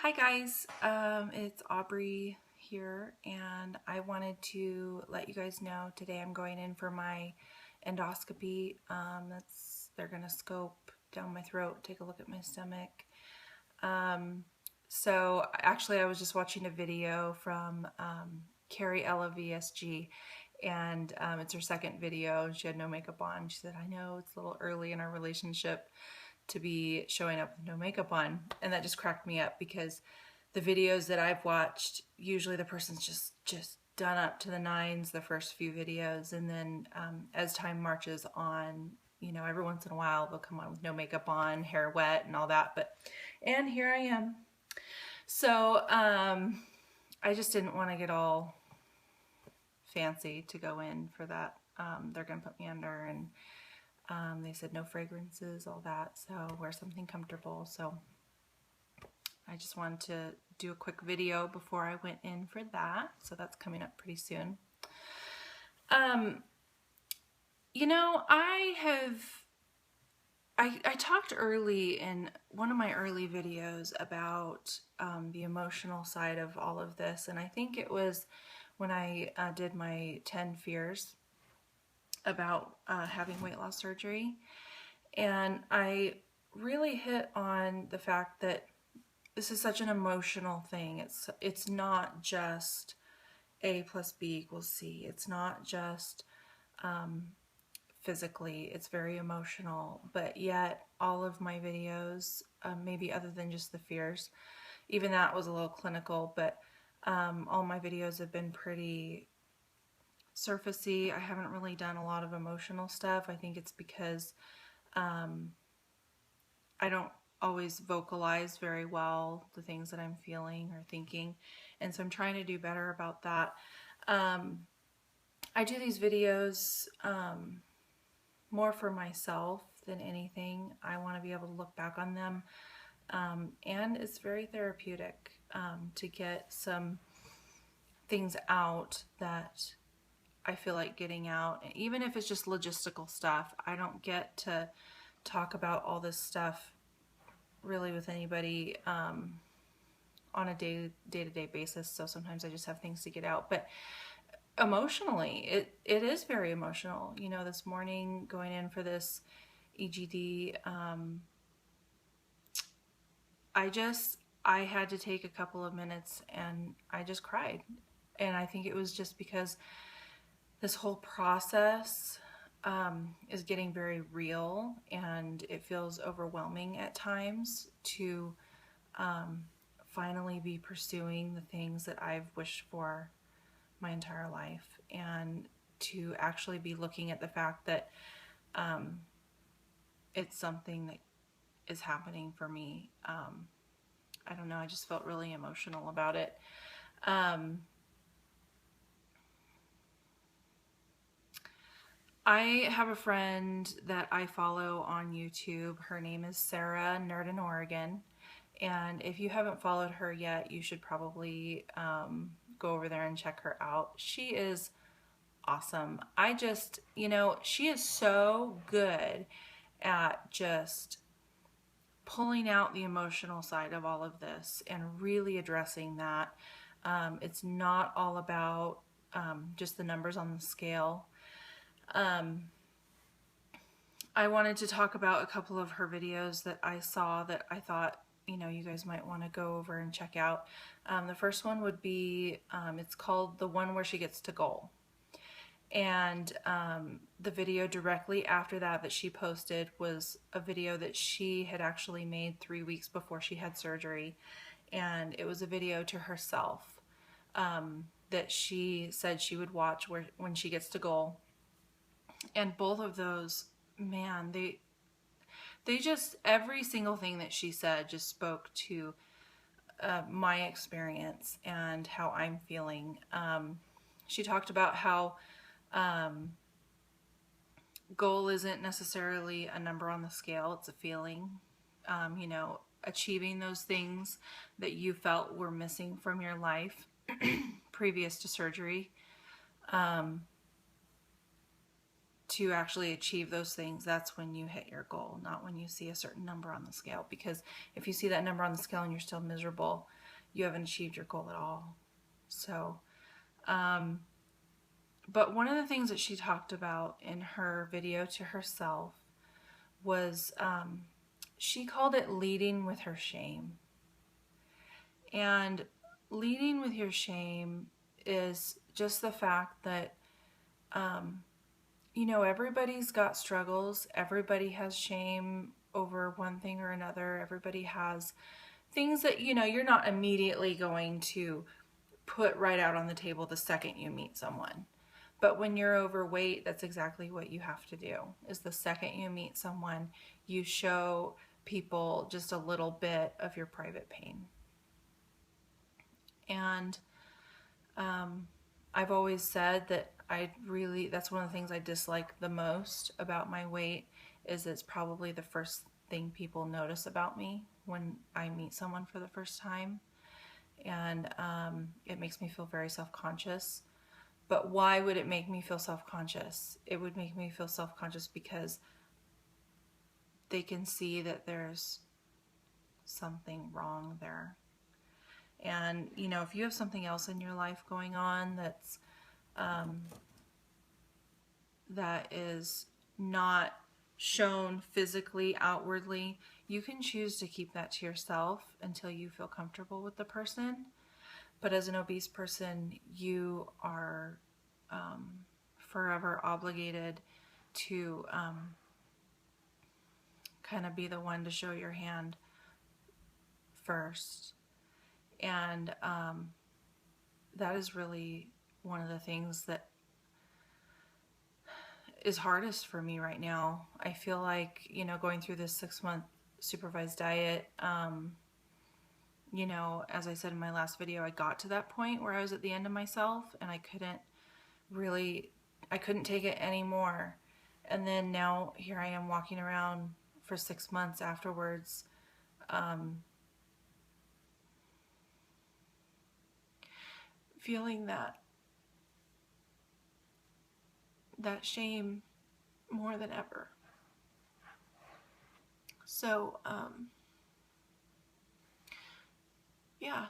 Hi guys, it's Aubrey here, and I wanted to let you guys know today I'm going in for my endoscopy. They're gonna scope down my throat, take a look at my stomach. So actually I was just watching a video from Carrie Ella VSG, and it's her second video, and she had no makeup on. She said, I know it's a little early in our relationship to be showing up with no makeup on, and that just cracked me up because the videos that I've watched, usually the person's just done up to the nines the first few videos, and then as time marches on, you know, every once in a while they'll come on with no makeup on, hair wet and all that. And here I am. So I just didn't want to get all fancy to go in for that. They're gonna put me under, and they said no fragrances, all that, so wear something comfortable. So I just wanted to do a quick video before I went in for that. So that's coming up pretty soon. You know, I talked early in one of my early videos about the emotional side of all of this, and I think it was when I did my 10 fears about having weight loss surgery, and I really hit on the fact that this is such an emotional thing. It's not just A plus B equals C. It's not just physically. It's very emotional, but yet all of my videos, maybe other than just the fears, even that was a little clinical, but all my videos have been pretty surfacey. I haven't really done a lot of emotional stuff. I think it's because I don't always vocalize very well the things that I'm feeling or thinking, and so I'm trying to do better about that. I do these videos more for myself than anything. I want to be able to look back on them, and it's very therapeutic to get some things out that I feel like getting out, even if it's just logistical stuff. I don't get to talk about all this stuff really with anybody on a day-to-day basis, so sometimes I just have things to get out. But emotionally, it is very emotional. You know, this morning going in for this EGD, I had to take a couple of minutes and I just cried. And I think it was just because this whole process is getting very real, and it feels overwhelming at times to finally be pursuing the things that I've wished for my entire life, and to actually be looking at the fact that it's something that is happening for me. I don't know, I just felt really emotional about it. I have a friend that I follow on YouTube. Her name is Sarah Nerdinoregon, and if you haven't followed her yet, you should probably go over there and check her out. She is awesome. You know, she is so good at just pulling out the emotional side of all of this and really addressing that. It's not all about just the numbers on the scale. I wanted to talk about a couple of her videos that I saw that I thought, you know, you guys might want to go over and check out. The first one would be, it's called The One Where She Gets to Goal. And the video directly after that she posted was a video that she had actually made 3 weeks before she had surgery. And it was a video to herself that she said she would watch when she gets to goal. And both of those, man, they just, every single thing that she said just spoke to my experience and how I'm feeling. She talked about how goal isn't necessarily a number on the scale, it's a feeling. You know, achieving those things that you felt were missing from your life previous to surgery. to actually achieve those things, that's when you hit your goal, not when you see a certain number on the scale. Because if you see that number on the scale and you're still miserable, you haven't achieved your goal at all. So, but one of the things that she talked about in her video to herself was, she called it leading with her shame. And leading with your shame is just the fact that, you know, everybody's got struggles. Everybody has shame over one thing or another. Everybody has things that, you know, you're not immediately going to put right out on the table the second you meet someone. But when you're overweight, that's exactly what you have to do, is the second you meet someone, you show people just a little bit of your private pain. And I've always said that that's one of the things I dislike the most about my weight, is it's probably the first thing people notice about me when I meet someone for the first time. And it makes me feel very self-conscious. But why would it make me feel self-conscious? It would make me feel self-conscious because they can see that there's something wrong there. And, you know, if you have something else in your life going on that's that is not shown physically, outwardly, you can choose to keep that to yourself until you feel comfortable with the person. But as an obese person, you are forever obligated to kind of be the one to show your hand first. And that is really one of the things that is hardest for me right now. I feel like, you know, going through this 6-month supervised diet, you know, as I said in my last video, I got to that point where I was at the end of myself and I couldn't take it anymore. And then now here I am walking around for 6 months afterwards, feeling that shame more than ever. So, yeah,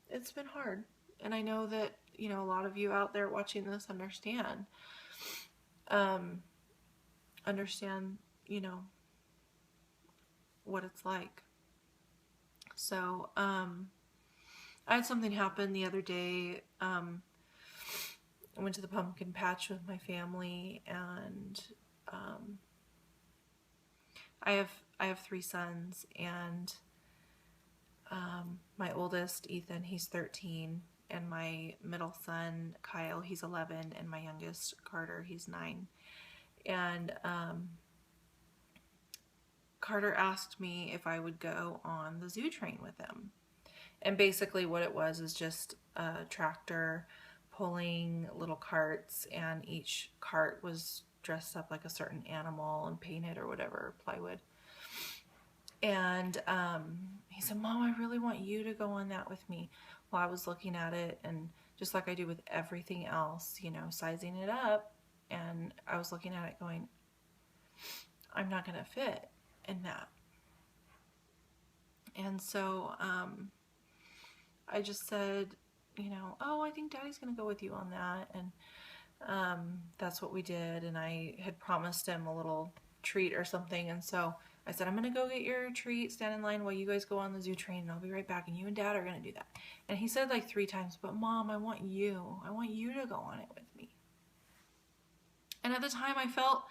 it's been hard. And I know that, you know, a lot of you out there watching this understand, you know, what it's like. So, I had something happen the other day. I went to the pumpkin patch with my family, and I have 3 sons, and my oldest, Ethan, he's 13, and my middle son, Kyle, he's 11, and my youngest, Carter, he's 9. And Carter asked me if I would go on the zoo train with him. And basically what it was is just a tractor pulling little carts, and each cart was dressed up like a certain animal and painted or whatever, plywood. And he said, "Mom, I really want you to go on that with me." Well, I was looking at it, and just like I do with everything else, you know, sizing it up, and I was looking at it going, I'm not going to fit in that. And so I just said, you know, "Oh, I think Daddy's going to go with you on that." And that's what we did. And I had promised him a little treat or something. And so I said, "I'm going to go get your treat, stand in line while you guys go on the zoo train, and I'll be right back. And you and Dad are going to do that." And he said like 3 times, "But Mom, I want you to go on it with me." And at the time I felt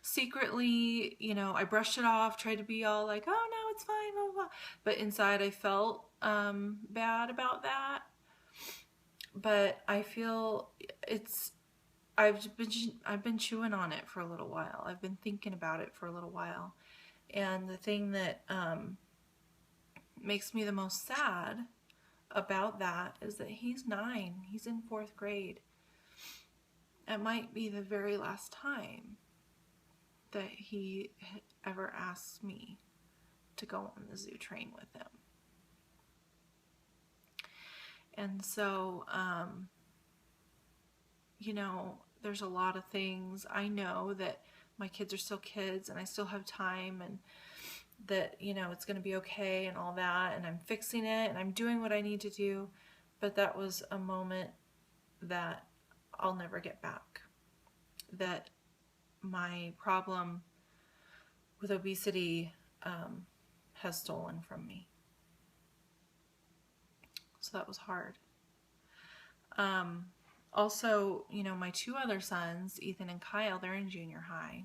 secretly, you know, I brushed it off, tried to be all like, "Oh no, it's fine, blah, blah, blah." But inside I felt bad about that. But I feel I've been chewing on it for a little while. I've been thinking about it for a little while. And the thing that makes me the most sad about that is that he's 9. He's in 4th grade. It might be the very last time that he ever asks me to go on the zoo train with him. And so, you know, there's a lot of things. I know that my kids are still kids and I still have time, and that, you know, it's going to be okay and all that, and I'm fixing it and I'm doing what I need to do. But that was a moment that I'll never get back. That my problem with obesity has stolen from me. So that was hard. Also, you know, my two other sons, Ethan and Kyle, they're in junior high.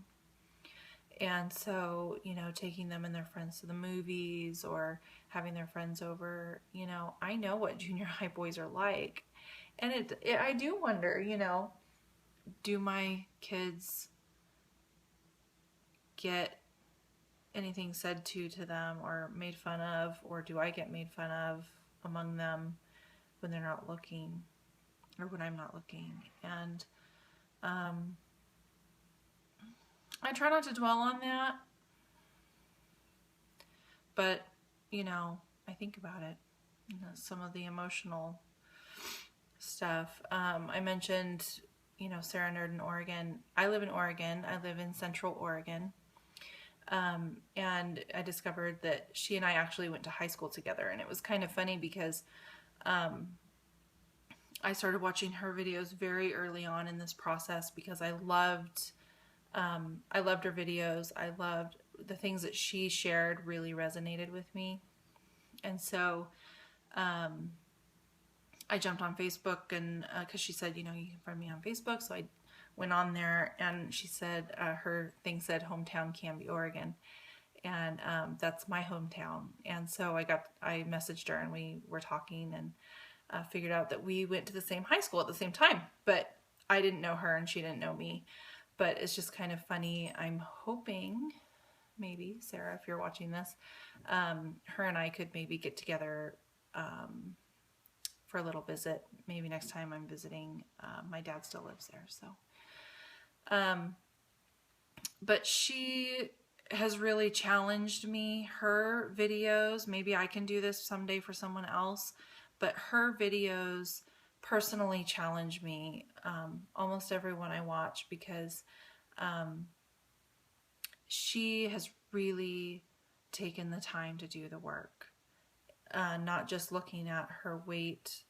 And so, you know, taking them and their friends to the movies or having their friends over, you know, I know what junior high boys are like. And I do wonder, you know, do my kids get anything said to them or made fun of, or do I get made fun of among them when they're not looking, or when I'm not looking? And I try not to dwell on that, but, you know, I think about it, you know, some of the emotional stuff. I mentioned, you know, Sarah Nerdinoregon. I live in Oregon. I live in Central Oregon. And I discovered that she and I actually went to high school together, and it was kind of funny because I started watching her videos very early on in this process because I loved her videos. I loved the things that she shared, really resonated with me. And so I jumped on Facebook, and because she said, you know, you can find me on Facebook. So I went on there, and she said, her thing said hometown Canby, Oregon. And that's my hometown. And so I messaged her, and we were talking, and figured out that we went to the same high school at the same time. But I didn't know her, and she didn't know me. But it's just kind of funny. I'm hoping, maybe, Sarah, if you're watching this, her and I could maybe get together for a little visit. Maybe next time I'm visiting. My dad still lives there, so. But she has really challenged me. Her videos, maybe I can do this someday for someone else, but her videos personally challenge me, almost every one I watch, because she has really taken the time to do the work, not just looking at her weight,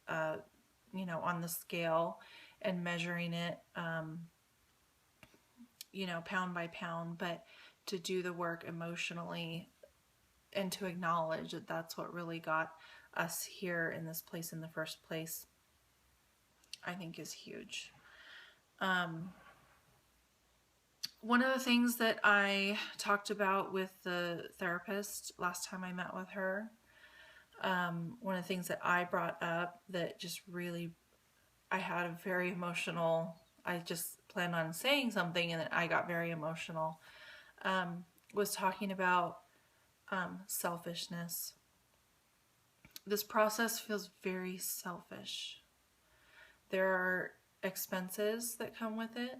you know, on the scale and measuring it, you know, pound by pound, but to do the work emotionally and to acknowledge that that's what really got us here in this place in the first place, I think is huge. One of the things that I talked about with the therapist last time I met with her, one of the things that I brought up that just really, I had a very emotional, I just planned on saying something and then I got very emotional, was talking about selfishness. This process feels very selfish. There are expenses that come with it.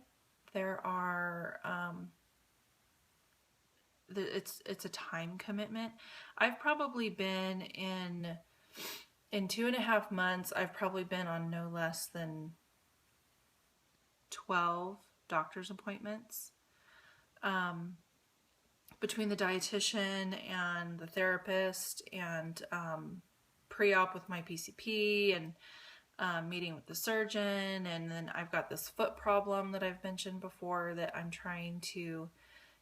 There are, it's a time commitment. I've probably been in 2.5 months, I've probably been on no less than 12 doctor's appointments. Between the dietitian and the therapist and pre-op with my PCP and meeting with the surgeon, and then I've got this foot problem that I've mentioned before that I'm trying to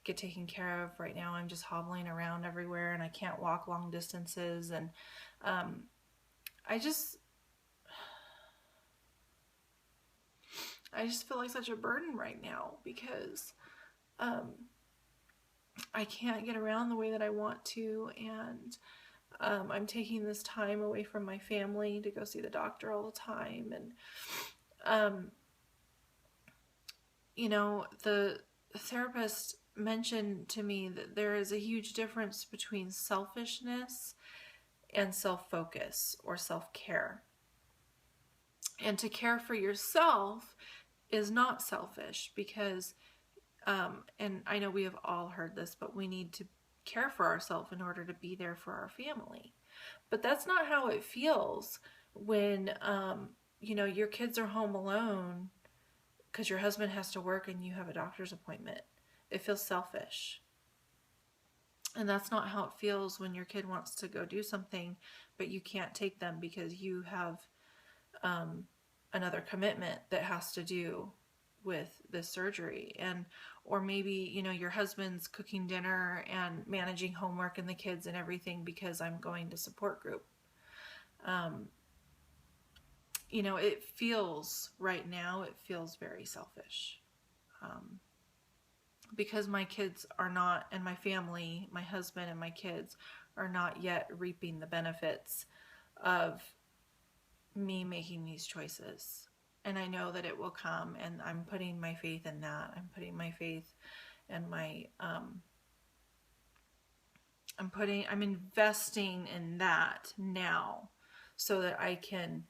get taken care of. Right now I'm just hobbling around everywhere and I can't walk long distances, and I just feel like such a burden right now because I can't get around the way that I want to, and I'm taking this time away from my family to go see the doctor all the time. And, you know, the therapist mentioned to me that there is a huge difference between selfishness and self-focus or self-care. And to care for yourself is not selfish because, and I know we have all heard this, but we need to care for ourselves in order to be there for our family. But that's not how it feels when, you know, your kids are home alone because your husband has to work and you have a doctor's appointment. It feels selfish. And that's not how it feels when your kid wants to go do something, but you can't take them because you have another commitment that has to do with this surgery. And or maybe, you know, your husband's cooking dinner and managing homework and the kids and everything because I'm going to support group. You know, it feels right now, it feels very selfish. Because my kids are not, and my family, my husband and my kids are not yet reaping the benefits of me making these choices. And I know that it will come, and I'm putting my faith in that. I'm putting my faith and my, I'm investing in that now so that I can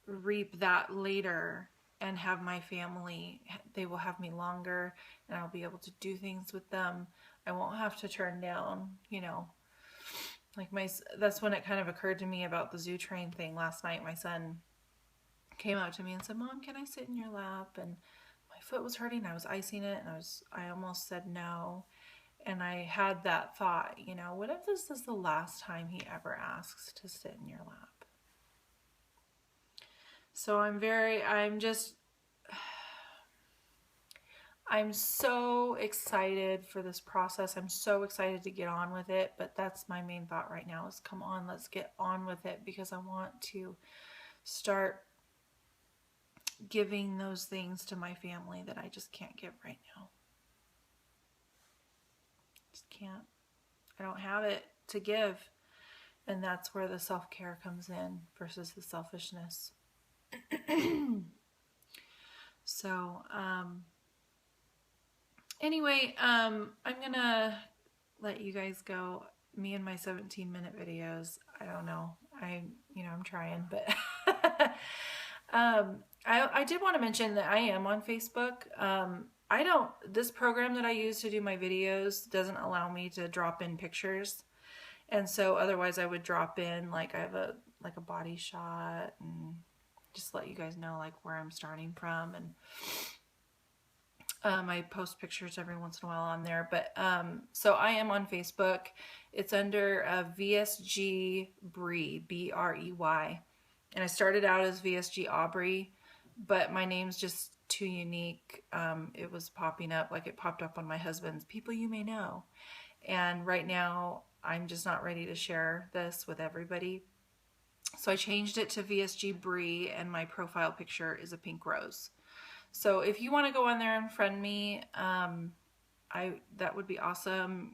reap that later and have my family, they will have me longer and I'll be able to do things with them. I won't have to turn down, you know, like that's when it kind of occurred to me about the zoo train thing last night. My son came out to me and said, "Mom, can I sit in your lap?" And my foot was hurting. I was icing it and I almost said no. And I had that thought, you know, what if this is the last time he ever asks to sit in your lap? So I'm so excited for this process. I'm so excited to get on with it, but that's my main thought right now is come on, let's get on with it because I want to start giving those things to my family that I just can't give right now. Just can't. I don't have it to give. And that's where the self-care comes in versus the selfishness. So, anyway, I'm gonna let you guys go. Me and my 17-minute videos. I don't know. I'm trying, but I did want to mention that I am on Facebook. This program that I use to do my videos doesn't allow me to drop in pictures. And so otherwise I would drop in, like I have a body shot and just let you guys know like where I'm starting from. And I post pictures every once in a while on there. But so I am on Facebook. It's under VSG Bree, B-R-E-Y. And I started out as VSG Aubrey, but my name's just too unique. It was popping up, like it popped up on my husband's People You May Know. And right now, I'm just not ready to share this with everybody. So I changed it to VSG Bree, and my profile picture is a pink rose. So if you want to go on there and friend me, that would be awesome.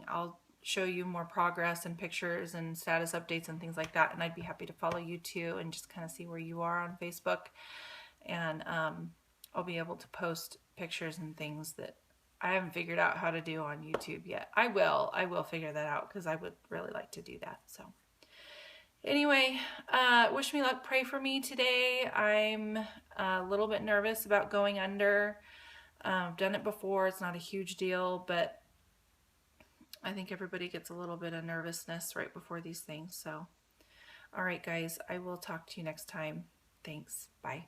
I'll show you more progress and pictures and status updates and things like that. And I'd be happy to follow you too and just kind of see where you are on Facebook. And I'll be able to post pictures and things that I haven't figured out how to do on YouTube yet. I will figure that out because I would really like to do that. So anyway, wish me luck. Pray for me today. I'm a little bit nervous about going under. I've done it before. It's not a huge deal, but I think everybody gets a little bit of nervousness right before these things. So, all right, guys, I will talk to you next time. Thanks. Bye.